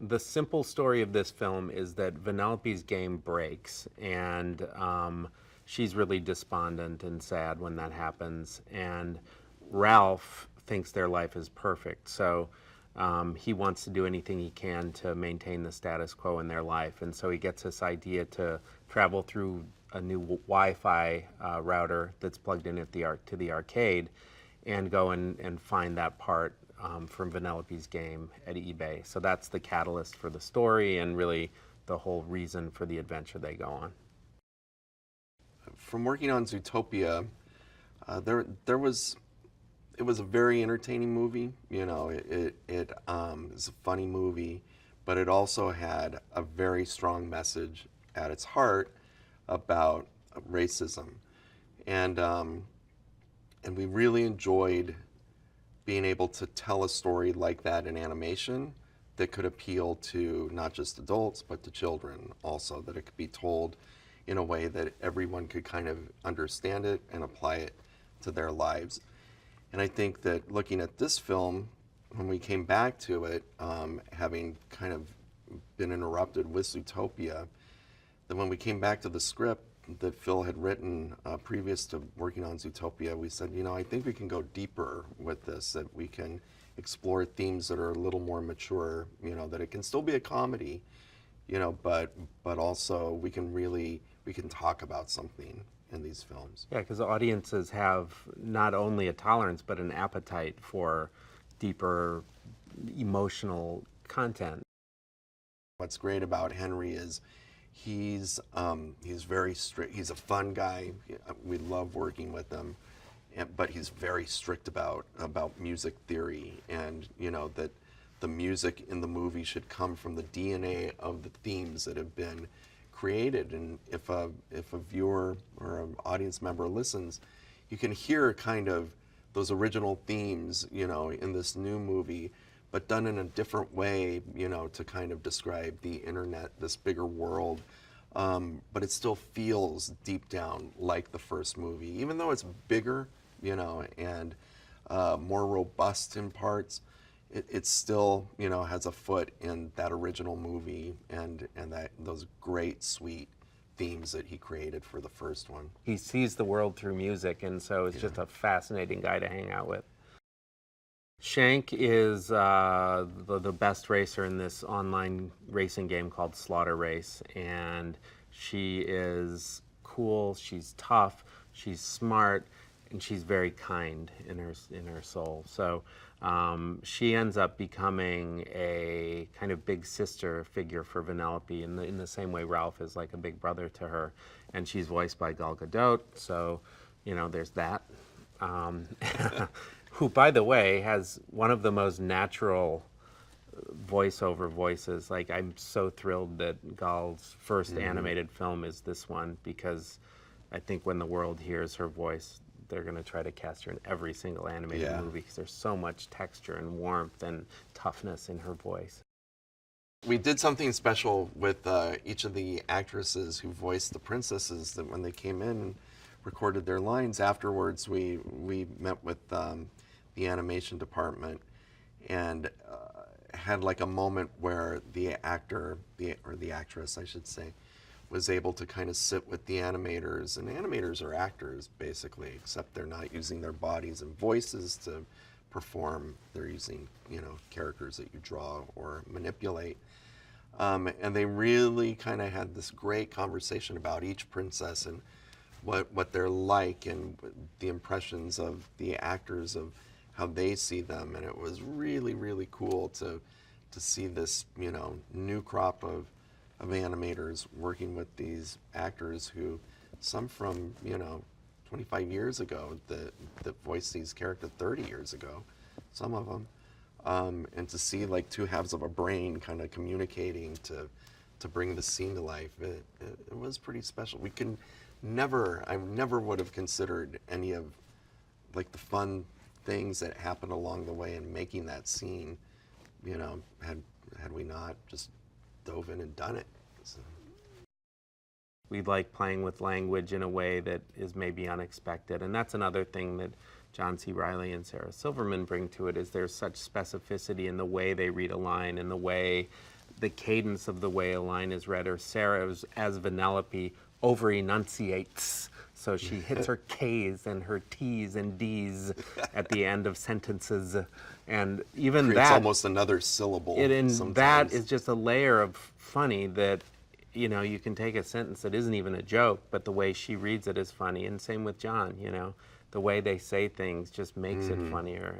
The simple story of this film is that Vanellope's game breaks, and she's really despondent and sad when that happens. And Ralph thinks their life is perfect, so he wants to do anything he can to maintain the status quo in their life. And so he gets this idea to travel through a new Wi-Fi router that's plugged in at to the arcade, and go and find that part from Vanellope's game at eBay. So that's the catalyst for the story and really the whole reason for the adventure they go on. From working on Zootopia, it was a very entertaining movie. You know, it is a funny movie, but it also had a very strong message at its heart about racism, and we really enjoyed being able to tell a story like that in animation that could appeal to not just adults but to children also, that it could be told in a way that everyone could kind of understand it and apply it to their lives. And I think that looking at this film, when we came back to it, having kind of been interrupted with Zootopia, that when we came back to the script that Phil had written previous to working on Zootopia, we said, you know, I think we can go deeper with this, that we can explore themes that are a little more mature, you know, that it can still be a comedy, you know, but also we can talk about something in these films. Yeah, because audiences have not only a tolerance but an appetite for deeper emotional content. What's great about Henry is he's very strict. He's a fun guy. We love working with him, but he's very strict about music theory, and you know that the music in the movie should come from the DNA of the themes that have been created. And if a viewer or an audience member listens, you can hear kind of those original themes, you know, in this new movie, but done in a different way, you know, to kind of describe the internet, this bigger world. But it still feels deep down like the first movie, even though it's bigger, you know, and more robust in parts. It still, you know, has a foot in that original movie and those great, sweet themes that he created for the first one. He sees the world through music, and so it's just a fascinating guy to hang out with. Shank is the best racer in this online racing game called Slaughter Race, and she is cool, she's tough, she's smart, and she's very kind in her soul. So she ends up becoming a kind of big sister figure for Vanellope in the same way Ralph is like a big brother to her, and she's voiced by Gal Gadot. So, you know, there's that. Who, by the way, has one of the most natural voiceover voices. Like, I'm so thrilled that Gal's first animated film is this one, because I think when the world hears her voice, they're going to try to cast her in every single animated movie, because there's so much texture and warmth and toughness in her voice. We did something special with each of the actresses who voiced the princesses, that when they came in and recorded their lines afterwards, we met with the animation department and had like a moment where the actor, or the actress I should say, was able to kind of sit with the animators. And animators are actors basically, except they're not using their bodies and voices to perform. They're using, you know, characters that you draw or manipulate. And they really kind of had this great conversation about each princess and what they're like, and the impressions of the actors of how they see them. And it was really, really cool to see this, you know, new crop of animators working with these actors who, some from, you know, 25 years ago that voiced these characters 30 years ago, some of them. And to see like two halves of a brain kind of communicating to bring the scene to life, it was pretty special. I never would have considered any of like the fun things that happened along the way in making that scene, you know, had we not just dove in and done it. So. We like playing with language in a way that is maybe unexpected, and that's another thing that John C. Reilly and Sarah Silverman bring to it, is there's such specificity in the way they read a line and the way the cadence of the way a line is read, or Sarah as Vanellope over-enunciates. So she hits her K's and her T's and D's at the end of sentences. And even Creates that, almost another syllable. that is just a layer of funny that, you know, you can take a sentence that isn't even a joke, but the way she reads it is funny. And same with John, you know. The way they say things just makes it funnier.